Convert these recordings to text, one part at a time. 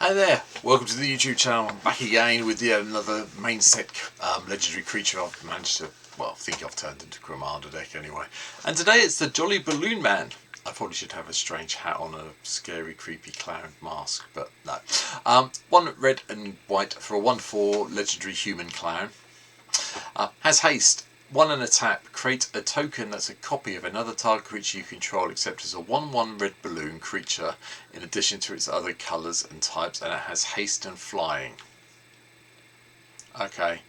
Hi there, welcome to the YouTube channel. I'm back again with yet another main set legendary creature I've managed to, well, I think I've turned into Commander deck anyway. And today it's the Jolly Balloon Man. I probably should have a strange hat on, a scary creepy clown mask, but no. One red and white for a 1/4 legendary human clown. Has haste. 1 and a tap, create a token that's a copy of another target creature you control except as a 1/1 red balloon creature in addition to its other colours and types, and it has haste and flying. Okay.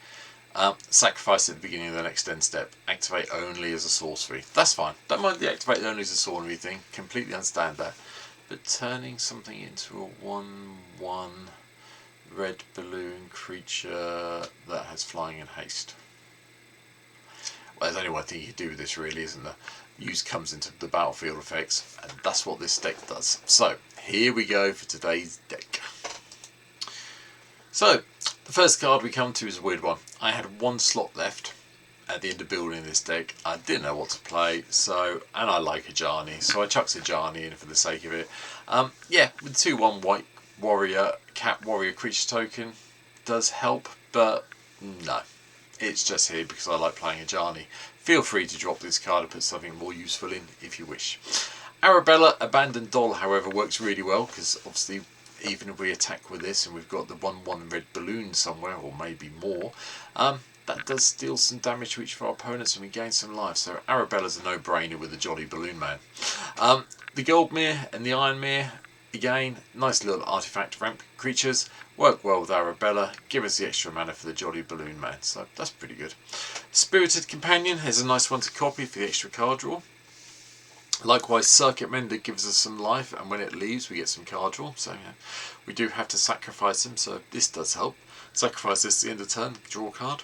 Sacrifice at the beginning of the next end step. Activate only as a sorcery. That's fine. Don't mind the activate only as a sorcery thing. Completely understand that. But turning something into a 1/1 red balloon creature that has flying and haste. Well, there's only one thing you can do with this really, isn't there? Use comes into the battlefield effects, and that's what this deck does. So, here we go for today's deck. So, the first card we come to is a weird one. I had 1 slot left at the end of building this deck. I didn't know what to play, and I like Ajani, so I chucked Ajani in for the sake of it. Yeah, with 2/1 white warrior, cat warrior creature token does help, but no. It's just here because I like playing Ajani. Feel free to drop this card and put something more useful in if you wish. Arabella, Abandoned Doll, however, works really well because obviously even if we attack with this and we've got the 1/1 red balloon somewhere, or maybe more, that does deal some damage to each of our opponents and we gain some life. So Arabella's a no-brainer with the Jolly Balloon Man. The Goldmere and the Ironmere, again, nice little artifact ramp creatures, work well with Arabella, give us the extra mana for the Jolly Balloon Man, so that's pretty good. Spirited Companion is a nice one to copy for the extra card draw. Likewise, Circuit Mender gives us some life, and when it leaves we get some card draw, so yeah, we do have to sacrifice them, so this does help. Sacrifice this at the end of turn, draw a card.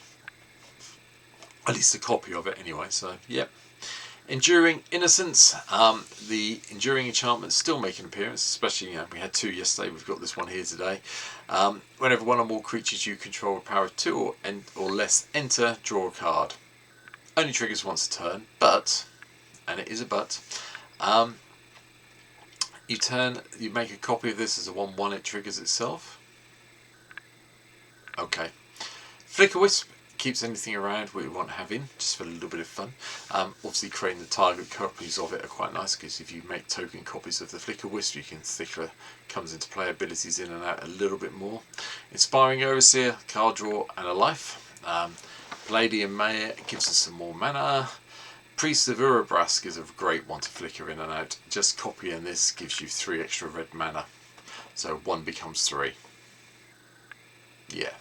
At least a copy of it anyway, so yep. Enduring Innocence, the Enduring enchantments still make an appearance, especially, we had 2 yesterday, we've got this one here today. Whenever 1 or more creatures you control with power of 2 or less enter, draw a card. Only triggers once a turn, but, and it is a but, you make a copy of this as a 1/1, it triggers itself. Okay. Flicker Wisp keeps anything around we want to have in, just for a little bit of fun. Obviously creating the target copies of it are quite nice, because if you make token copies of the Flicker Wisp, you can Stickler comes into play abilities in and out a little bit more. Inspiring Overseer, card draw and a life. Palladium Mayor gives us some more mana. Priest of Urabrask is a great one to flicker in and out. Just copying this gives you 3 extra red mana, so 1 becomes 3. Yeah.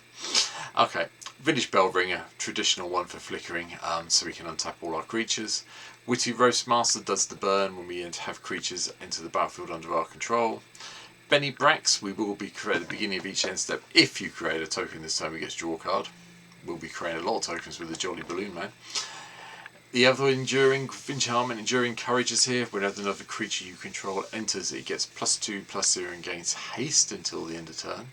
Okay, Village Bellringer, traditional one for flickering, so we can untap all our creatures. Witty Roastmaster does the burn when we have creatures enter the battlefield under our control. Benny Brax, we will be creating at the beginning of each end step. If you create a token this time, we get to draw a card. We'll be creating a lot of tokens with the Jolly Balloon Man. The other Enduring enchantment, Enduring Courage, is here. Whenever another creature you control enters, it gets +2/+0 and gains haste until the end of turn.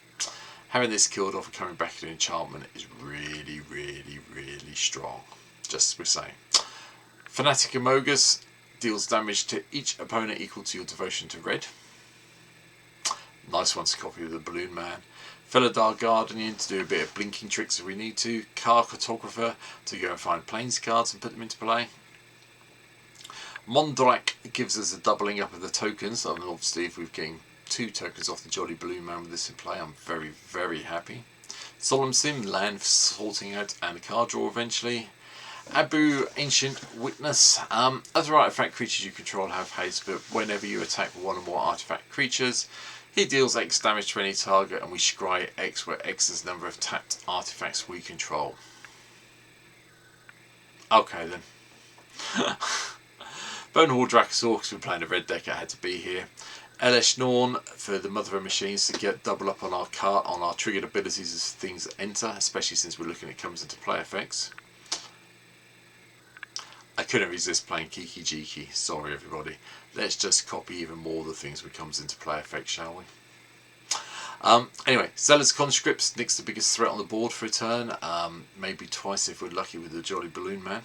Having this killed off and coming back to an enchantment is really, really, really strong. Just as we're saying. Fanatic Amogus deals damage to each opponent equal to your devotion to red. Nice one to copy with the Balloon Man. Felidar Guardian to do a bit of blinking tricks if we need to. Car Cartographer to go and find plains cards and put them into play. Mondrak gives us a doubling up of the tokens. I mean, obviously if we've gained 2 tokens off the Jolly Balloon Man with this in play, I'm very, very happy. Solemn Sim, land for sorting out and a card draw eventually. Abu, Ancient Witness. Other artifact creatures you control have haste, but whenever you attack with 1 or more artifact creatures, he deals X damage to any target, and we scry X, where X is the number of tapped artifacts we control. Okay then. Bonehall Dracosaur, because we're playing a red deck, it had to be here. Elesh Norn for the Mother of Machines to get double up on our triggered abilities as things enter, especially since we're looking at comes into play effects. I couldn't resist playing Kiki Jiki, sorry everybody. Let's just copy even more of the things when comes into play effect, shall we? Anyway, Zealous Conscripts, Nick's the biggest threat on the board for a turn, maybe twice if we're lucky with the Jolly Balloon Man.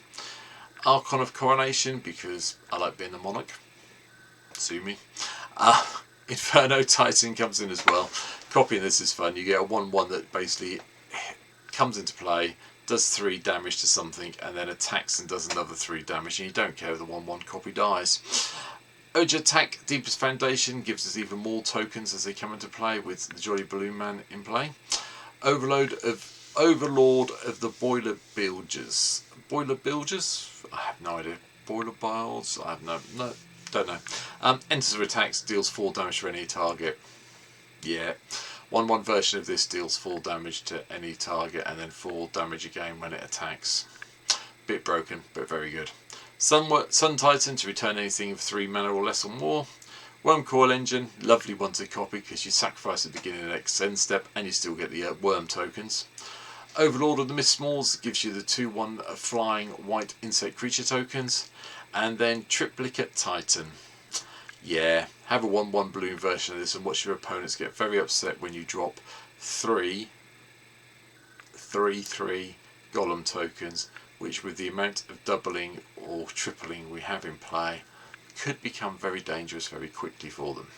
Archon of Coronation, because I like being the monarch. Sue me. Inferno Titan comes in as well. Copying this is fun. You get a 1/1 that basically comes into play, does 3 damage to something, and then attacks and does another 3 damage, and you don't care if the 1/1 copy dies. Urge Attack, Deepest Foundation gives us even more tokens as they come into play with the Jolly Balloon Man in play. Overlord of the Boiler Bilgers. Boiler Bilgers? I have no idea. Boiler Biles? I have don't know. Enters with attacks, deals 4 damage to any target. Yeah. 1/1 version of this deals 4 damage to any target and then 4 damage again when it attacks. Bit broken, but very good. Sun Titan to return anything of 3 mana or less or more. Worm Coil Engine, lovely one to copy because you sacrifice at the beginning of the next end step and you still get the worm tokens. Overlord of the Mistmalls gives you the 2/1 flying white insect creature tokens. And then Triplicate Titan. Yeah, have a 1/1 balloon version of this and watch your opponents get very upset when you drop 3 Golem tokens, which with the amount of doubling or tripling we have in play could become very dangerous very quickly for them.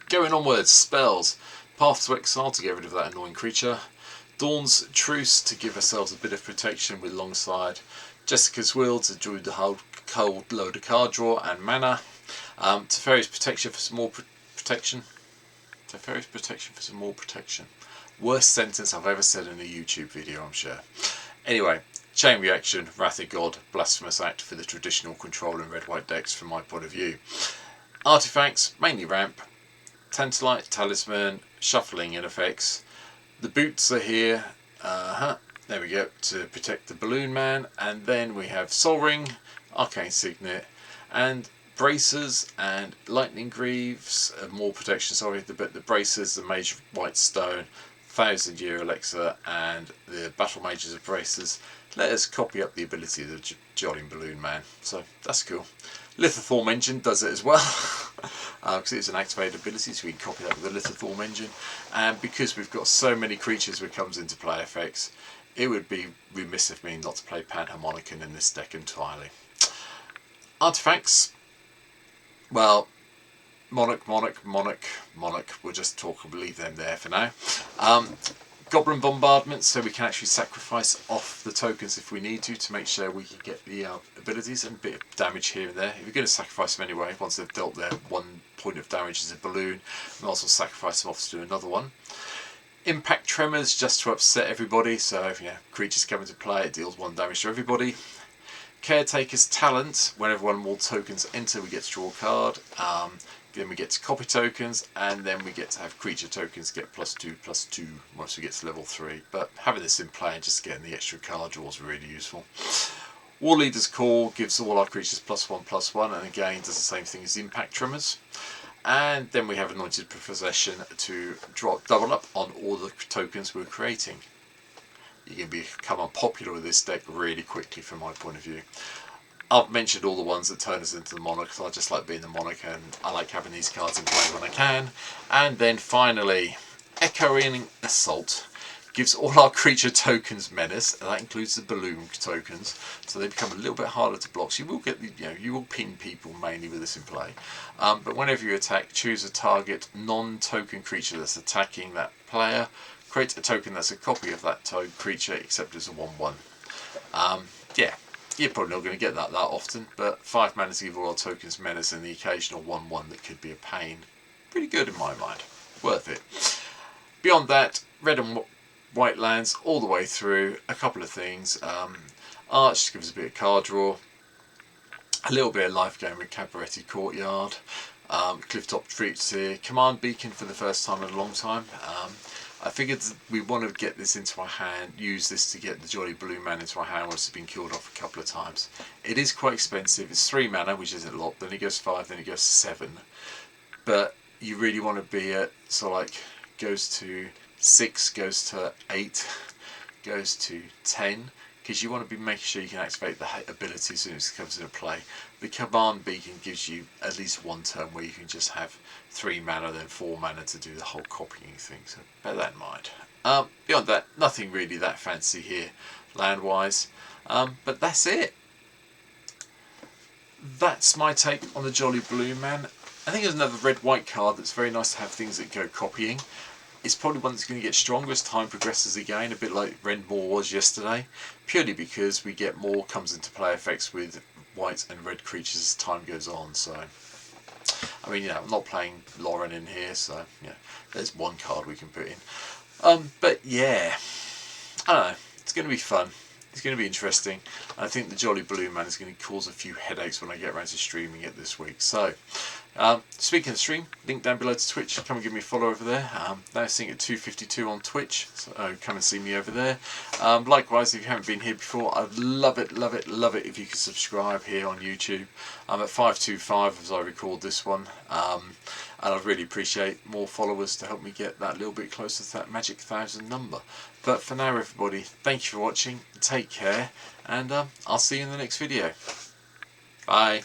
Going onwards, spells. Path to Exile to get rid of that annoying creature. Dawn's Truce to give ourselves a bit of protection with alongside Jessica's Will to do the whole cold load of card draw and mana. Teferi's Protection for some more protection. Teferi's Protection for some more protection. Worst sentence I've ever said in a YouTube video, I'm sure. Anyway, Chain Reaction, Wrath of God, Blasphemous Act for the traditional control and red-white decks from my point of view. Artifacts, mainly ramp. Tantalite, Talisman, Shuffling in effects. The boots are here. There we go, to protect the Balloon Man. And then we have Sol Ring, Arcane Signet, and Bracers and Lightning Greaves. More protection, sorry. But the Bracers, the Mage White Stone, 1000-year Elixir, and the Battle Mages of Bracers let us copy up the ability of the Jolly Balloon Man. So that's cool. Lithoform Engine does it as well. Because it's an activated ability, so we can copy that with the Lithoform Engine. And because we've got so many creatures which comes into play effects, it would be remiss of me not to play Panharmonicon in this deck entirely. Artifacts. Well, Monarch. We'll just talk and leave them there for now. Goblin Bombardment, so we can actually sacrifice off the tokens if we need to make sure we can get the abilities and a bit of damage here and there. If you're going to sacrifice them anyway, once they've dealt their 1 point of damage as a balloon, and also sacrifice them off to do another one. Impact Tremors, just to upset everybody, so if creatures come into play, it deals 1 damage to everybody. Caretaker's Talent, whenever 1 more tokens enter, we get to draw a card. Then we get to copy tokens, and then we get to have creature tokens get +2/+2 once we get to level 3. But having this in play and just getting the extra card draw is really useful. War Leader's Call gives all our creatures +1/+1, and again does the same thing as Impact Tremors. And then we have Anointed Possession to double up on all the tokens we're creating. You can become unpopular with this deck really quickly from my point of view. I've mentioned all the ones that turn us into the Monarch, because I just like being the Monarch and I like having these cards in play when I can. And then finally, Echoing Assault gives all our creature tokens menace, and that includes the balloon tokens, so they become a little bit harder to block. So you will get you will ping people mainly with this in play. But whenever you attack, choose a target non-token creature that's attacking that player. Create a token that's a copy of that creature, except as a 1/1. Yeah. You're probably not going to get that often, but 5 mana to give all our tokens menace and the occasional 1/1 that could be a pain. Pretty good in my mind. Worth it. Beyond that, red and white lands all the way through. A couple of things. Arch gives a bit of card draw. A little bit of life gain with Cabaretti Courtyard. Clifftop Troops here. Command Beacon for the first time in a long time. I figured we want to get this into our hand, use this to get the Jolly Balloon Man into our hand once it's been killed off a couple of times. It is quite expensive. It's 3 mana, which isn't a lot, then it goes 5, then it goes 7. But you really want to be at, so like, goes to 6, goes to 8, goes to 10, because you want to be making sure you can activate the ability as soon as it comes into play. The Command Beacon gives you at least 1 turn where you can just have 3 mana, then 4 mana to do the whole copying thing, so bear that in mind. Beyond that, nothing really that fancy here, land-wise, but that's it. That's my take on the Jolly Balloon Man. I think there's another red-white card that's very nice to have things that go copying. It's probably one that's going to get stronger as time progresses again, a bit like Rendmore was yesterday, purely because we get more comes into play effects with white and red creatures as time goes on. So, I mean, I'm not playing Lauren in here, so there's one card we can put in. But yeah, I don't know. It's going to be fun. It's going to be interesting. I think the Jolly Balloon Man is going to cause a few headaches when I get around to streaming it this week. So, speaking of stream, link down below to Twitch. Come and give me a follow over there. Now seeing at 2:52 on Twitch, so come and see me over there. Likewise, if you haven't been here before, I'd love it if you could subscribe here on YouTube. I'm at 525 as I record this one, and I'd really appreciate more followers to help me get that little bit closer to that magic 1,000 number. But for now, everybody, thank you for watching. Take care, and I'll see you in the next video. Bye.